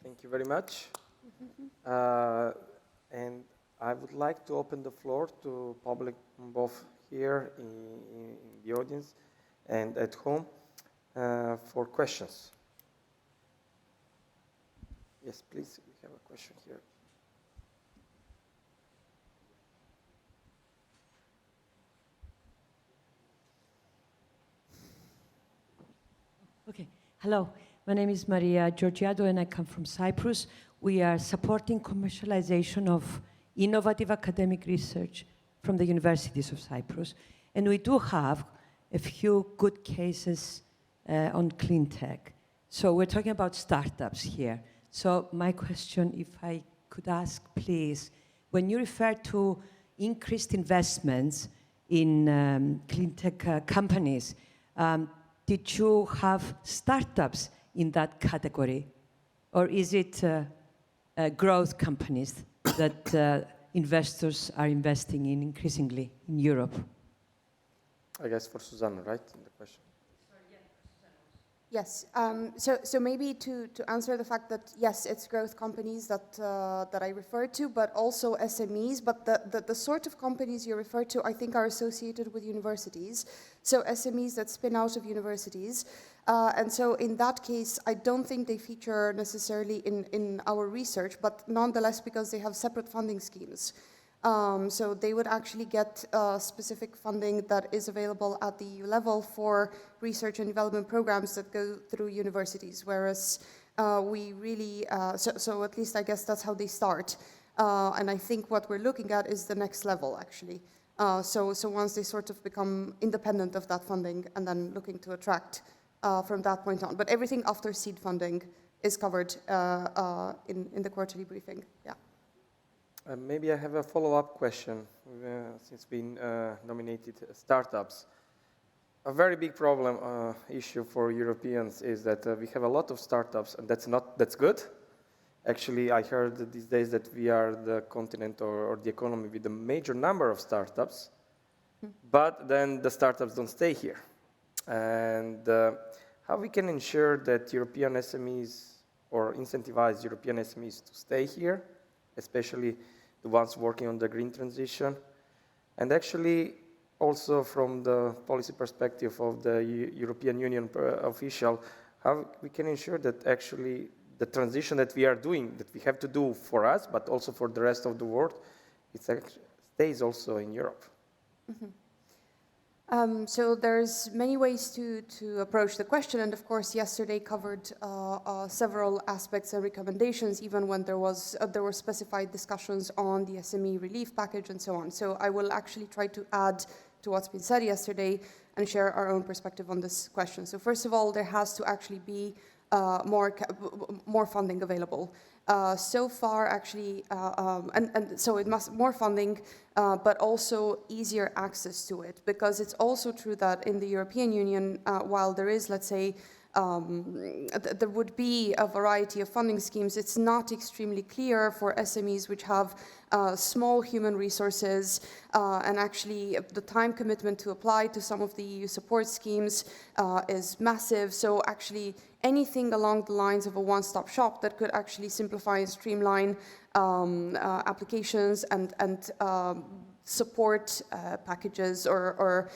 Thank you very much. And I would like to open the floor to public, both here in the audience and at home, for questions. Yes, please, we have a question here. Okay, hello. My name is Maria Georgiadou and I come from Cyprus. We are supporting commercialization of innovative academic research from the universities of Cyprus. And we do have a few good cases on clean tech. So we're talking about startups here. So my question, if I could ask, please, when you refer to increased investments, in clean tech companies. Did you have startups in that category? Or is it growth companies that investors are investing in increasingly in Europe? I guess for Susanna, right? The question. Yes. So maybe to answer the fact that yes, it's growth companies that I referred to, but also SMEs. But the sort of companies you refer to, I think, are associated with universities. So SMEs that spin out of universities. And so in that case, I don't think they feature necessarily in our research, but nonetheless, because they have separate funding schemes. So they would actually get specific funding that is available at the EU level for research and development programs that go through universities, whereas we really, so at least I guess that's how they start. And I think what we're looking at is the next level, actually. So once they sort of become independent of that funding and then looking to attract from that point on. But everything after seed funding is covered in the quarterly briefing, yeah. Maybe I have a follow-up question, since we nominated startups. A very big problem, issue for Europeans is that we have a lot of startups, and that's good. Actually, I heard these days that we are the continent or the economy with a major number of startups, but then the startups don't stay here. And how we can ensure that European SMEs or incentivize European SMEs to stay here, especially the ones working on the green transition, and actually also from the policy perspective of the European Union official, how we can ensure that actually the transition that we are doing, that we have to do for us, but also for the rest of the world, it stays also in Europe. Mm-hmm. So there's many ways to approach the question, and of course yesterday covered several aspects and recommendations, even when there were specified discussions on the SME relief package and so on. So I will actually try to add to what's been said yesterday and share our own perspective on this question. So first of all, there has to actually be more funding available. So far, actually, and so it must more funding, but also easier access to it, because it's also true that in the European Union, while there is, let's say, there would be a variety of funding schemes, it's not extremely clear for SMEs which have small human resources, and actually the time commitment to apply to some of the EU support schemes is massive. So actually anything along the lines of a one-stop shop that could actually simplify and streamline applications and support packages or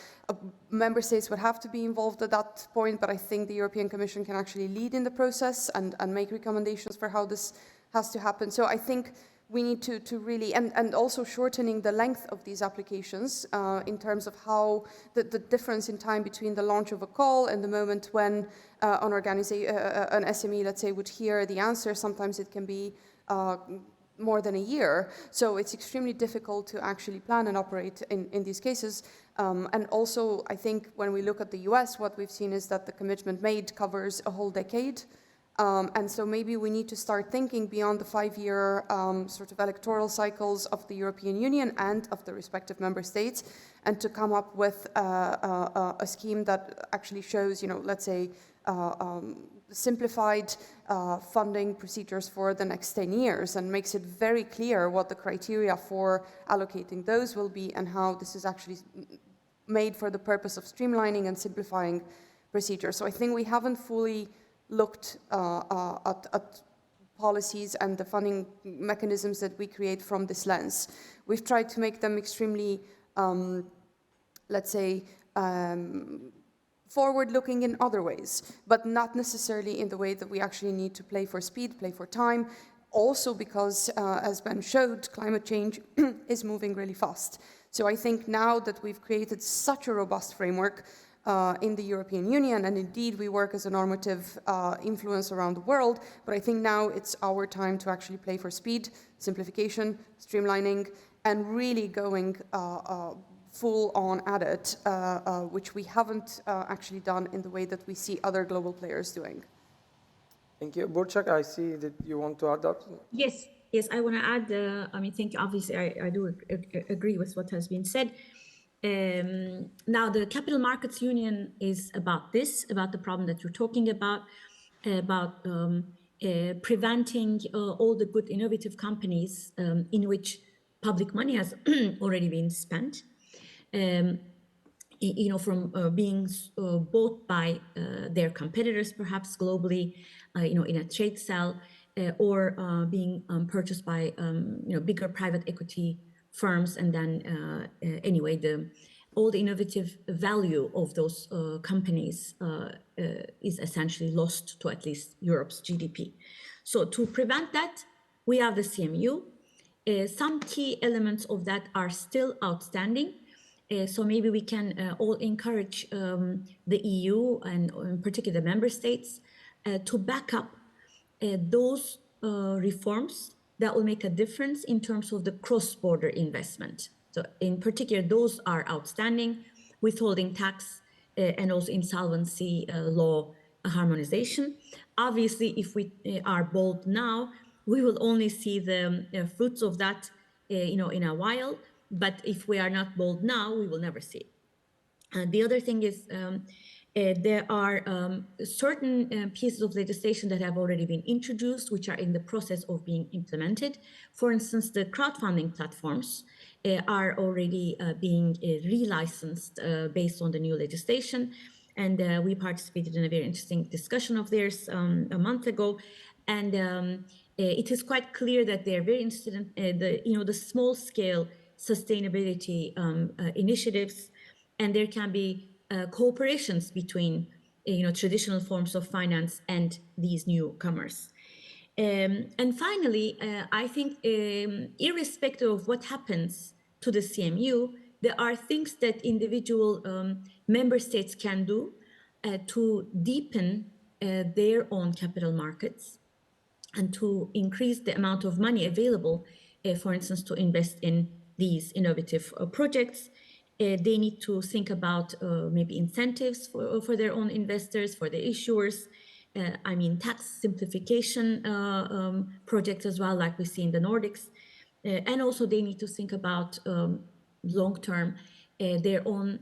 member states would have to be involved at that point, but I think the European Commission can actually lead in the process and make recommendations for how this has to happen. So I think we need to really, and also shortening the length of these applications in terms of how the difference in time between the launch of a call and the moment when an SME, let's say, would hear the answer. Sometimes it can be more than a year. So it's extremely difficult to actually plan and operate in these cases. And also, I think when we look at the US, what we've seen is that the commitment made covers a whole decade. And so maybe we need to start thinking beyond the 5-year sort of electoral cycles of the European Union and of the respective member states, and to come up with a scheme that actually shows, let's say, simplified funding procedures for the next 10 years and makes it very clear what the criteria for allocating those will be and how this is actually made for the purpose of streamlining and simplifying procedures. So I think we haven't fully looked at policies and the funding mechanisms that we create from this lens. We've tried to make them extremely, let's say, forward-looking in other ways, but not necessarily in the way that we actually need to play for speed, play for time. Also because, as Ben showed, climate change is moving really fast. So I think now that we've created such a robust framework in the European Union, and indeed we work as a normative influence around the world, but I think now it's our time to actually play for speed, simplification, streamlining, and really going full on at it, which we haven't actually done in the way that we see other global players doing. Thank you. Burçak, I see that you want to add that. Yes, I want to add, thank you. Obviously, I do agree with what has been said. Now, the Capital Markets Union is about this, about the problem that you're talking about preventing all the good innovative companies in which public money has already been spent, from being bought by their competitors, perhaps globally, in a trade sale, or being purchased by bigger private equity firms, and then anyway, all the innovative value of those companies is essentially lost to at least Europe's GDP. So to prevent that, we have the CMU. Some key elements of that are still outstanding. So maybe we can all encourage the EU and in particular the member states to back up those reforms that will make a difference in terms of the cross-border investment. So in particular, those are outstanding: withholding tax and also insolvency law harmonization. Obviously, if we are bold now, we will only see the fruits of that in a while. But if we are not bold now, we will never see it. The other thing is there are certain pieces of legislation that have already been introduced, which are in the process of being implemented. For instance, the crowdfunding platforms are already being relicensed based on the new legislation. And we participated in a very interesting discussion of theirs a month ago. And it is quite clear that they're very interested in the small-scale sustainability initiatives, and there can be cooperations between traditional forms of finance and these newcomers. And finally, I think irrespective of what happens to the CMU, there are things that individual member states can do to deepen their own capital markets and to increase the amount of money available, for instance, to invest in these innovative projects. They need to think about maybe incentives for their own investors, for the issuers. Tax simplification projects as well, like we see in the Nordics. And also they need to think about long-term their own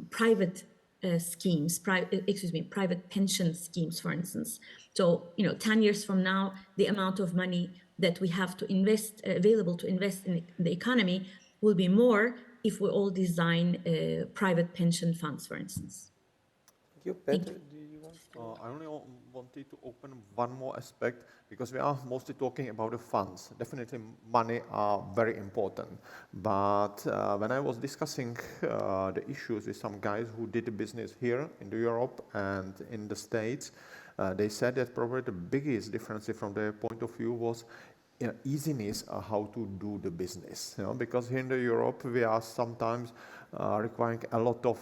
private schemes, private pension schemes, for instance. So, 10 years from now, the amount of money that we have to invest, available to invest in the economy, will be more if we all design private pension funds, for instance. Thank you. Peter, do you want to? I only wanted to open one more aspect, because we are mostly talking about the funds. Definitely money are very important. But when I was discussing the issues with some guys who did the business here in Europe and in the States, they said that probably the biggest difference from their point of view was easiness of how to do the business. Because here in Europe we are sometimes requiring a lot of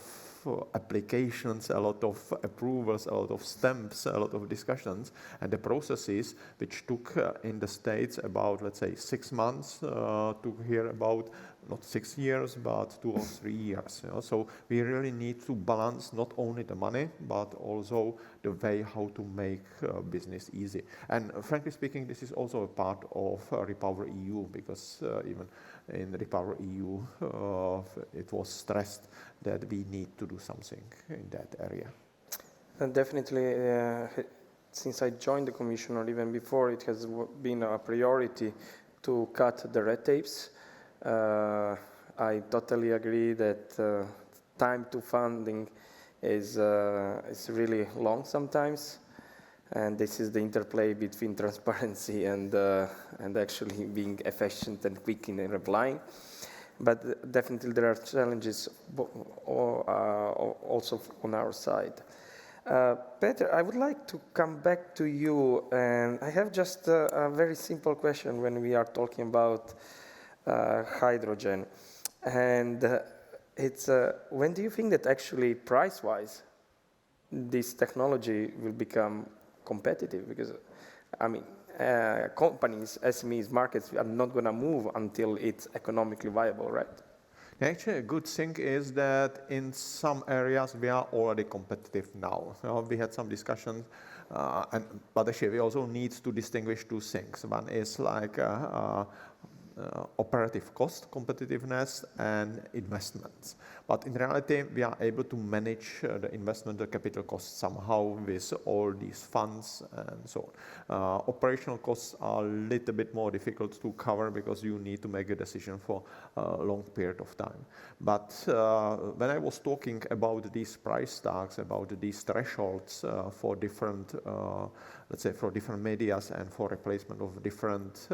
applications, a lot of approvals, a lot of stamps, a lot of discussions, and the processes which took in the States about, let's say, 6 months, took here about not 6 years, but 2 or 3 years. So we really need to balance not only the money, but also the way how to make business easy. And frankly speaking, this is also a part of RePowerEU, because even in RePowerEU, it was stressed that we need to do something in that area. And definitely, since I joined the Commission, or even before, it has been a priority to cut the red tapes. I totally agree that time to funding is really long sometimes, and this is the interplay between transparency and actually being efficient and quick in replying. But definitely there are challenges also on our side. Peter, I would like to come back to you, and I have just a very simple question when we are talking about hydrogen. And it's when do you think that actually price-wise this technology will become competitive? Because, companies, SMEs, markets are not going to move until it's economically viable, right? Actually, a good thing is that in some areas we are already competitive now. We had some discussions, but actually we also need to distinguish two things. One is like operative cost competitiveness and investments. But in reality, we are able to manage the investment, the capital costs somehow with all these funds and so on. Operational costs are a little bit more difficult to cover because you need to make a decision for a long period of time. But when I was talking about these price tags, about these thresholds for different, let's say, for different medias and for replacement of different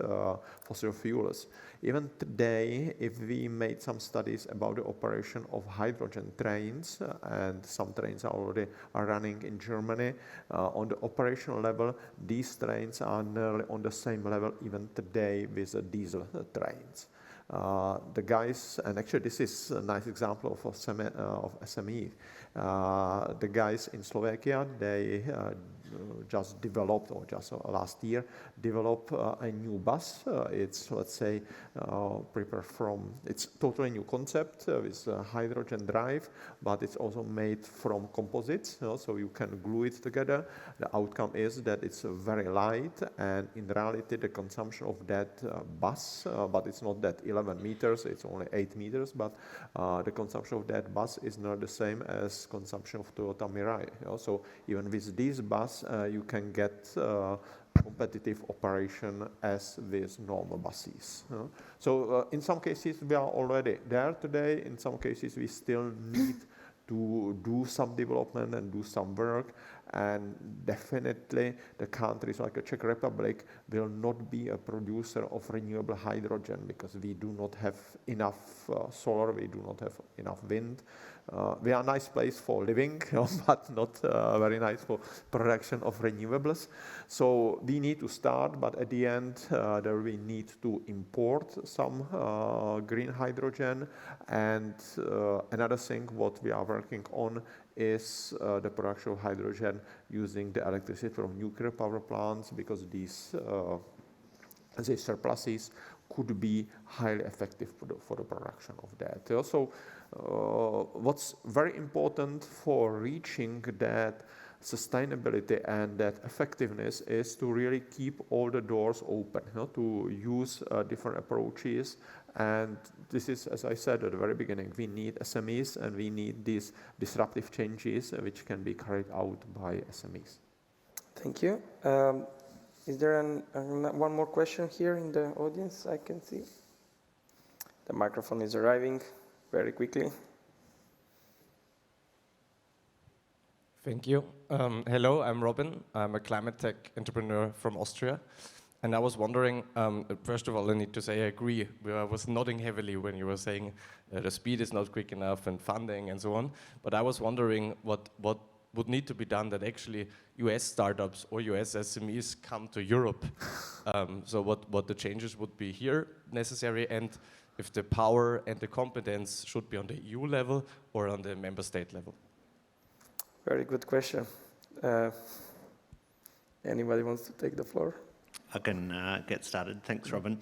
fossil fuels, even today, if we made some studies about the operation of hydrogen trains, and some trains are already running in Germany, on the operational level, these trains are nearly on the same level even today with the diesel trains. The guys, and actually this is a nice example of SME. The guys in Slovakia, they just developed, or just last year, developed a new bus. It's, let's say, prepared from, it's totally new concept with hydrogen drive, but it's also made from composites, so you can glue it together. The outcome is that it's very light, and in reality, the consumption of that bus, but it's not that 11 meters, it's only 8 meters, but the consumption of that bus is not the same as consumption of Toyota Mirai. So even with this bus, you can get competitive operation as with normal buses. So in some cases we are already there today. In some cases we still need to do some development and do some work, and definitely the countries like the Czech Republic will not be a producer of renewable hydrogen because we do not have enough solar, we do not have enough wind. We are a nice place for living, but not very nice for production of renewables. So we need to start, but at the end there we need to import some green hydrogen. And another thing what we are working on is the production of hydrogen using the electricity from nuclear power plants, because these surpluses could be highly effective for the production of that. So what's very important for reaching that sustainability and that effectiveness is to really keep all the doors open, to use different approaches. And this is, as I said at the very beginning, we need SMEs and we need these disruptive changes which can be carried out by SMEs. Thank you. Is there one more question here in the audience I can see? The microphone is arriving very quickly. Thank you. Hello, I'm Robin. I'm a climate tech entrepreneur from Austria. And I was wondering, first of all, I need to say I agree. I was nodding heavily when you were saying the speed is not quick enough and funding and so on. But I was wondering what would need to be done that actually US startups or US SMEs come to Europe. So what the changes would be here necessary, and if the power and the competence should be on the EU level or on the member state level. Very good question. Anybody wants to take the floor? I can get started. Thanks, Robin.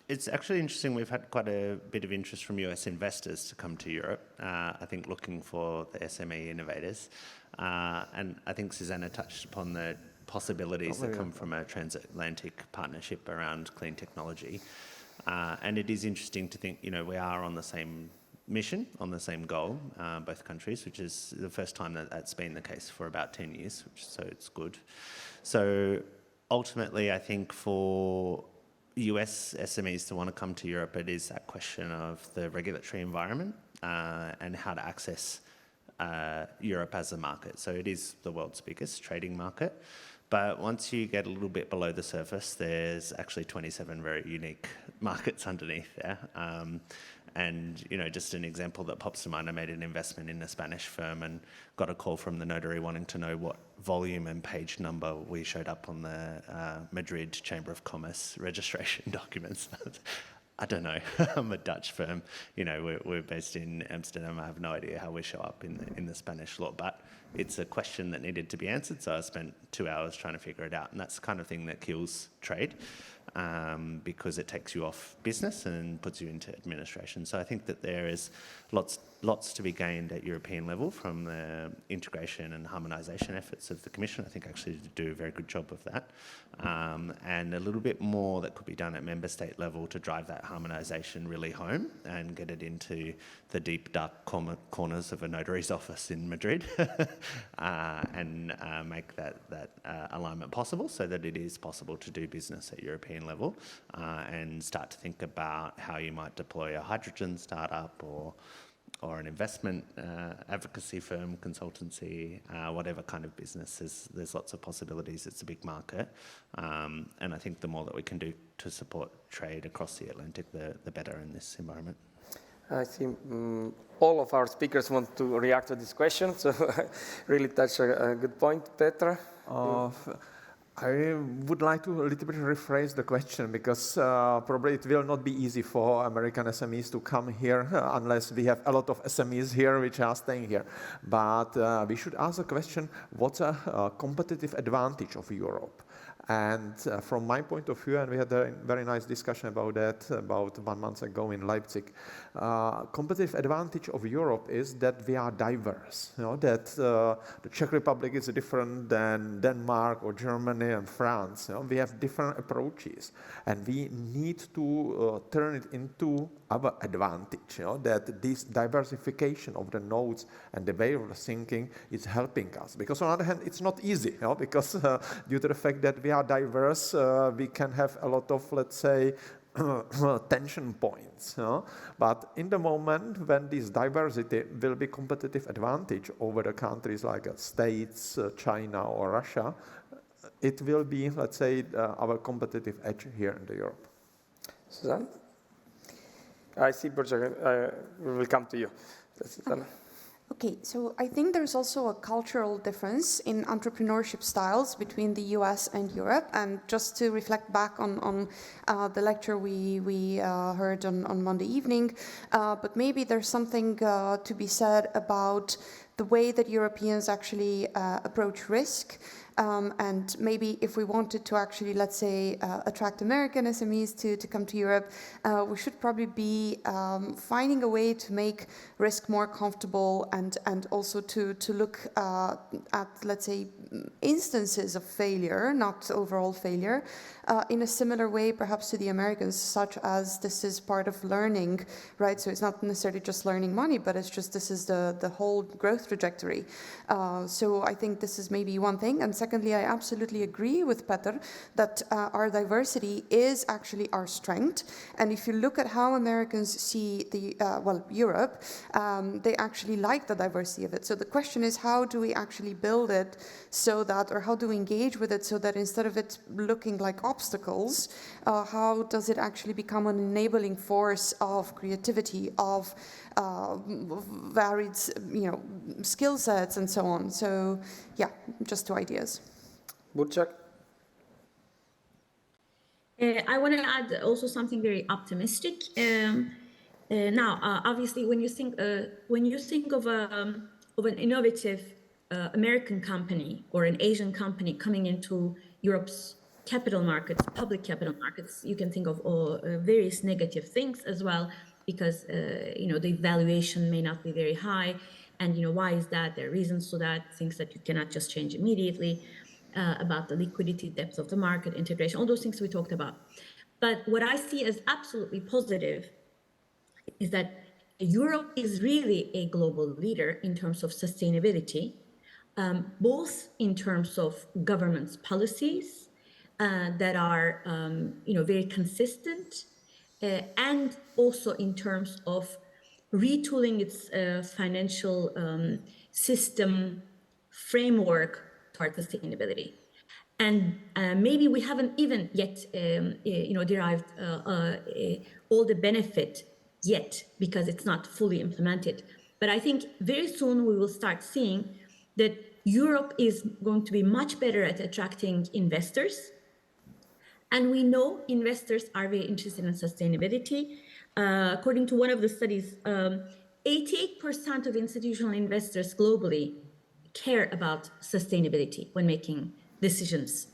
It's actually interesting. We've had quite a bit of interest from US investors to come to Europe, I think looking for the SME innovators. And I think Susanna touched upon the possibilities that come from a transatlantic partnership around clean technology. And it is interesting to think, we are on the same mission, on the same goal, both countries, which is the first time that that's been the case for about 10 years, so it's good. So ultimately, I think for US SMEs to want to come to Europe, it is that question of the regulatory environment and how to access Europe as a market. So it is the world's biggest trading market. But once you get a little bit below the surface, there's actually 27 very unique markets underneath there. And, just an example that pops to mind, I made an investment in a Spanish firm and got a call from the notary wanting to know what volume and page number we showed up on the Madrid Chamber of Commerce registration documents. I don't know. I'm a Dutch firm. We're based in Amsterdam. I have no idea how we show up in the Spanish law, but it's a question that needed to be answered. So I spent 2 hours trying to figure it out, and that's the kind of thing that kills trade, because it takes you off business and puts you into administration. So I think that there is lots to be gained at European level from the integration and harmonisation efforts of the Commission. I think actually to do a very good job of that. And a little bit more that could be done at member state level to drive that harmonisation really home and get it into the deep, dark corners of a notary's office in Madrid and make that alignment possible so that it is possible to do business at European level and start to think about how you might deploy a hydrogen startup or an investment advocacy firm, consultancy, whatever kind of business. There's lots of possibilities. It's a big market. And I think the more that we can do to support trade across the Atlantic, the better in this environment. I think all of our speakers want to react to this question, so really touch a good point. Petra? I would like to a little bit rephrase the question because probably it will not be easy for American SMEs to come here unless we have a lot of SMEs here which are staying here. But we should ask the question, what's a competitive advantage of Europe? And from my point of view, and we had a very nice discussion about that about 1 month ago in Leipzig, competitive advantage of Europe is that we are diverse. You know, that the Czech Republic is different than Denmark or Germany and France. You know, we have different approaches, and we need to turn it into our advantage. You know, that this diversification of the nodes and the way of thinking is helping us. Because on the other hand, it's not easy. You know, because due to the fact that we are diverse, we can have a lot of, let's say, tension points. You know? But in the moment when this diversity will be competitive advantage over the countries like States, China or Russia, it will be, let's say, our competitive edge here in Europe. Susanne? I see, Borja, we will come to you. Okay, so I think there's also a cultural difference in entrepreneurship styles between the US and Europe. And just to reflect back on the lecture we heard on Monday evening, but maybe there's something to be said about the way that Europeans actually approach risk. And maybe if we wanted to actually, let's say, attract American SMEs to come to Europe, we should probably be finding a way to make risk more comfortable and also to look at, let's say, instances of failure, not overall failure, in a similar way perhaps to the Americans, such as this is part of learning, right? So it's not necessarily just learning money, but it's just this is the whole growth trajectory. So I think this is maybe one thing. And secondly, I absolutely agree with Peter that our diversity is actually our strength. And if you look at how Americans see Europe, they actually like the diversity of it. So the question is, how do we actually build it so that, or how do we engage with it so that instead of it looking like obstacles, how does it actually become an enabling force of creativity, of varied, skill sets and so on. So yeah, just 2 ideas. Burçak? I want to add also something very optimistic. Now, obviously, when you think of an innovative American company or an Asian company coming into Europe's capital markets, public capital markets, you can think of various negative things as well, because the valuation may not be very high, and why is that? There are reasons to that, things that you cannot just change immediately, about the liquidity, depth of the market, integration, all those things we talked about. But what I see as absolutely positive is that Europe is really a global leader in terms of sustainability, both in terms of government's policies that are very consistent, and also in terms of retooling its financial system framework toward sustainability. And maybe we haven't even yet derived all the benefit yet, because it's not fully implemented. But I think very soon we will start seeing that Europe is going to be much better at attracting investors. And we know investors are very interested in sustainability. According to one of the studies, 88% of institutional investors globally care about sustainability when making decisions.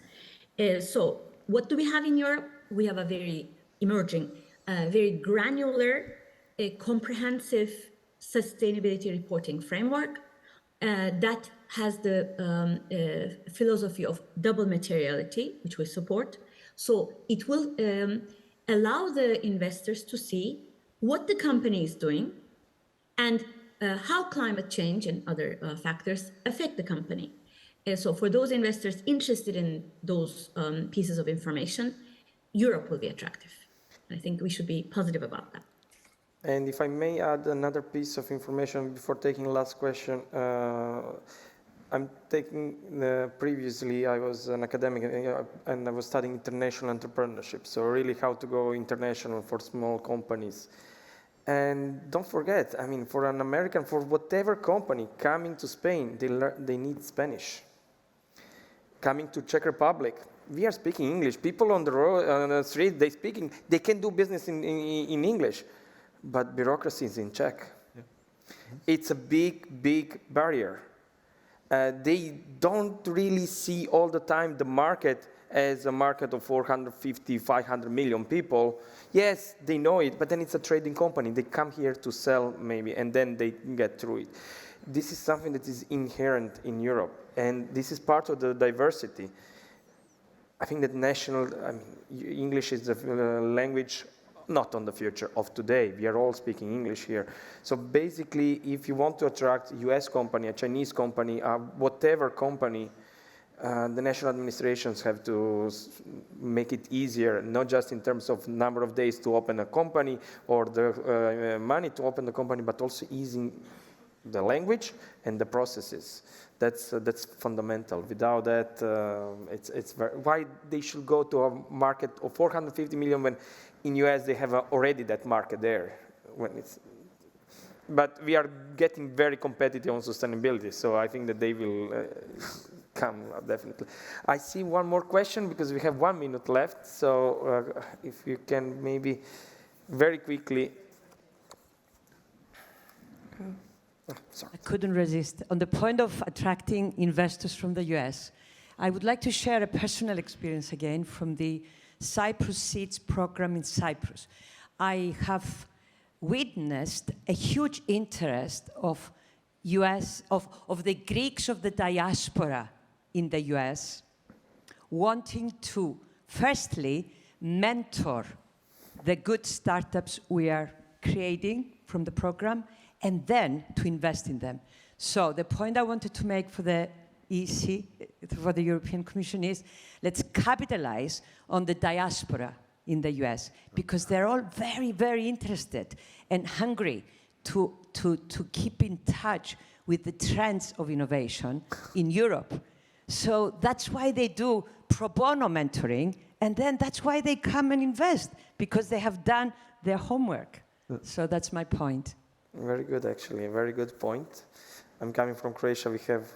So what do we have in Europe? We have a very emerging, very granular, comprehensive sustainability reporting framework that has the philosophy of double materiality, which we support. So it will allow the investors to see what the company is doing and how climate change and other factors affect the company. So for those investors interested in those pieces of information, Europe will be attractive. I think we should be positive about that. And if I may add another piece of information before taking the last question, I'm taking, previously I was an academic and I was studying international entrepreneurship, so really how to go international for small companies. And don't forget, I mean, for an American, for whatever company coming to Spain, they need Spanish. Coming to Czech Republic, we are speaking English. People on the road, on the street, they can do business in English, but bureaucracy is in Czech. Yeah. It's a big, big barrier. They don't really see all the time the market as a market of 450, 500 million people. Yes, they know it, but then it's a trading company. They come here to sell maybe, and then they get through it. This is something that is inherent in Europe, and this is part of the diversity. I think that English is the language not on the future of today. We are all speaking English here. So basically, if you want to attract a US company, a Chinese company, whatever company, the national administrations have to make it easier, not just in terms of number of days to open a company or the money to open the company, but also easing the language and the processes. That's fundamental. Without that, it's why they should go to a market of 450 million when in US they have already that market there. But we are getting very competitive on sustainability, so I think that they will come definitely. I see one more question because we have 1 minute left. So if you can maybe very quickly. Sorry. I couldn't resist. On the point of attracting investors from the US, I would like to share a personal experience again from the Cyprus Seeds program in Cyprus. I have witnessed a huge interest of the Greeks of the diaspora in the US wanting to, firstly, mentor the good startups we are creating from the program, and then to invest in them. So the point I wanted to make for the EC, for the European Commission is, let's capitalize on the diaspora in the US, because they're all very, very interested and hungry to keep in touch with the trends of innovation in Europe. So that's why they do pro bono mentoring, and then that's why they come and invest, because they have done their homework. So that's my point. Very good, actually, a very good point. I'm coming from Croatia. We have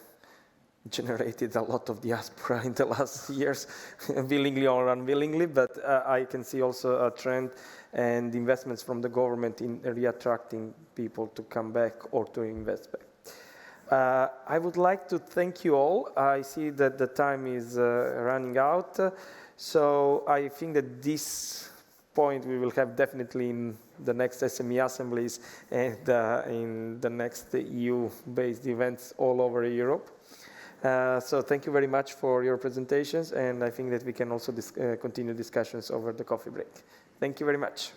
generated a lot of diaspora in the last years, willingly or unwillingly, but I can see also a trend and investments from the government in re-attracting people to come back or to invest back. I would like to thank you all. I see that the time is running out, so I think that this point we will have definitely in the next SME assemblies and in the next EU-based events all over Europe. So thank you very much for your presentations, and I think that we can also continue discussions over the coffee break. Thank you very much.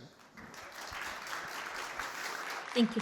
Thank you.